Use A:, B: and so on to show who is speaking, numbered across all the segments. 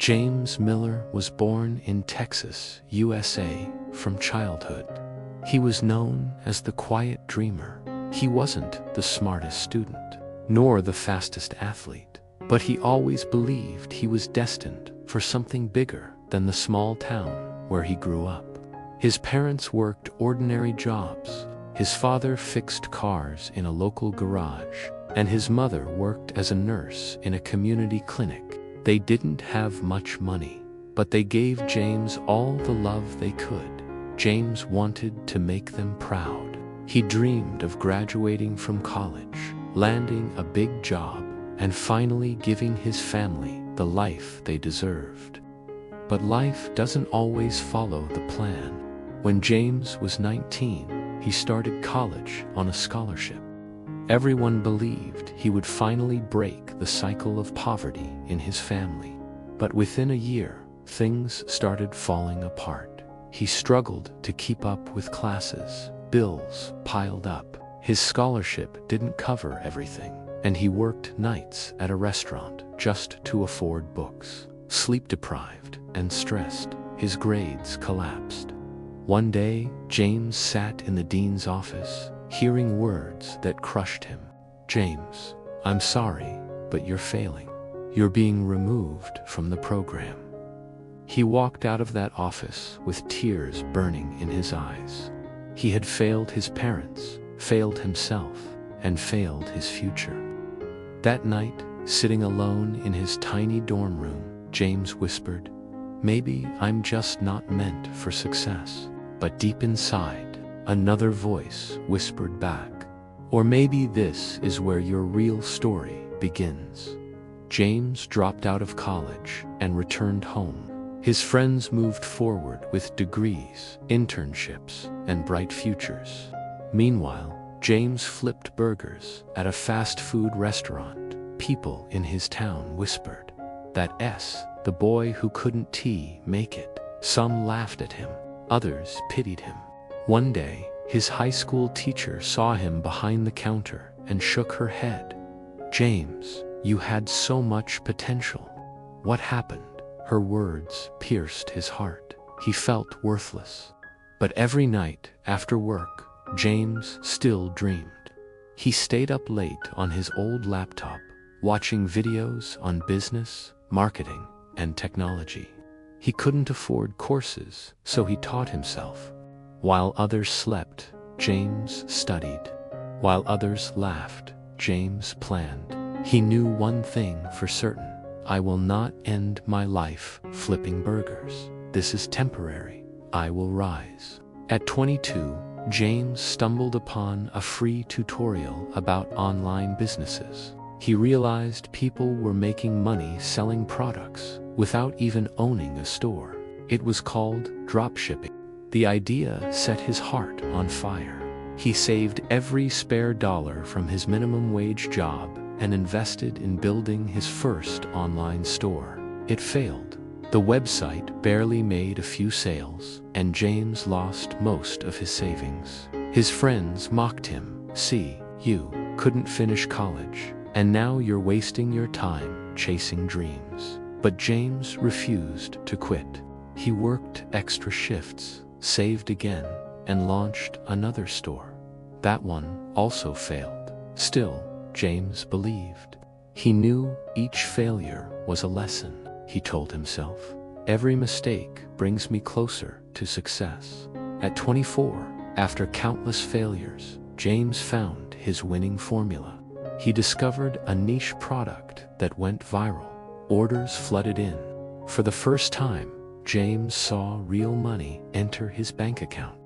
A: James Miller was born in Texas, USA, from childhood. He was known as the quiet dreamer. He wasn't the smartest student, nor the fastest athlete, but he always believed he was destined for something bigger than the small town where he grew up. His parents worked ordinary jobs. His father fixed cars in a local garage, and his mother worked as a nurse in a community clinic. They didn't have much money, but they gave James all the love they could. James wanted to make them proud. He dreamed of graduating from college, landing a big job, and finally giving his family the life they deserved. But life doesn't always follow the plan. When James was 19, he started college on a scholarship. Everyone believed he would finally break the cycle of poverty in his family. But within a year, things started falling apart. He struggled to keep up with classes. Bills piled up. His scholarship didn't cover everything, and he worked nights at a restaurant just to afford books. Sleep deprived and stressed, his grades collapsed. One day, James sat in the dean's office, hearing words that crushed him. "James, I'm sorry, but you're failing. You're being removed from the program." He walked out of that office with tears burning in his eyes. He had failed his parents, failed himself, and failed his future. That night, sitting alone in his tiny dorm room, James whispered, "Maybe I'm just not meant for success." But deep inside, another voice whispered back, "Or maybe this is where your real story begins." James dropped out of college and returned home. His friends moved forward with degrees, internships, and bright futures. Meanwhile, James flipped burgers at a fast food restaurant. People in his town whispered, "That S, the boy who couldn't make it." Some laughed at him, others pitied him. One day, his high school teacher saw him behind the counter and shook her head. "James, you had so much potential. What happened?" Her words pierced his heart. He felt worthless. But every night after work, James still dreamed. He stayed up late on his old laptop, watching videos on business, marketing, and technology. He couldn't afford courses, so he taught himself. While others slept, James studied. While others laughed, James planned. He knew one thing for certain: "I will not end my life flipping burgers. This is temporary. I will rise." At 22, James stumbled upon a free tutorial about online businesses. He realized people were making money selling products without even owning a store. It was called dropshipping. The idea set his heart on fire. He saved every spare dollar from his minimum wage job and invested in building his first online store. It failed. The website barely made a few sales, and James lost most of his savings. His friends mocked him. "See, you couldn't finish college, and now you're wasting your time chasing dreams." But James refused to quit. He worked extra shifts, saved again, and launched another store. That one also failed. Still, James believed. He knew each failure was a lesson. He told himself, "Every mistake brings me closer to success." At 24, after countless failures, James found his winning formula. He discovered a niche product that went viral. Orders flooded in. For the first time, James saw real money enter his bank account.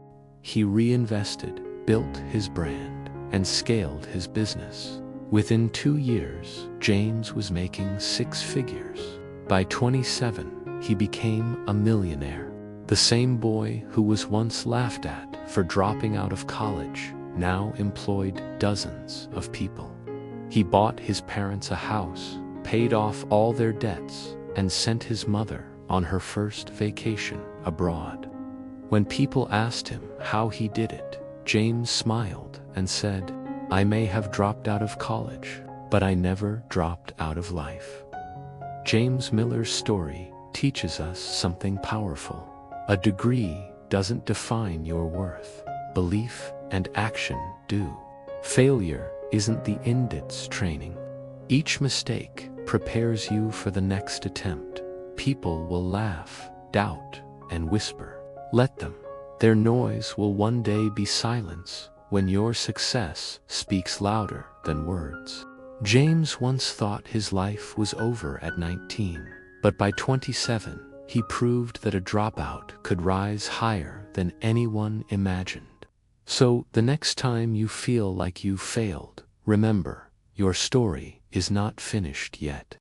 A: He reinvested, built his brand, and scaled his business. Within 2 years, James was making 6 figures. By 27, he became a millionaire. The same boy who was once laughed at for dropping out of college now employed dozens of people. He bought his parents a house, paid off all their debts, and sent his mother on her first vacation abroad. When people asked him how he did it, James smiled and said, "I may have dropped out of college, but I never dropped out of life." James Miller's story teaches us something powerful. A degree doesn't define your worth. Belief and action do. Failure isn't the end, it's training. Each mistake prepares you for the next attempt. People will laugh, doubt, and whisper. Let them. Their noise will one day be silence when your success speaks louder than words. James once thought his life was over at 19, but by 27, he proved that a dropout could rise higher than anyone imagined. So, the next time you feel like you failed, remember, your story is not finished yet.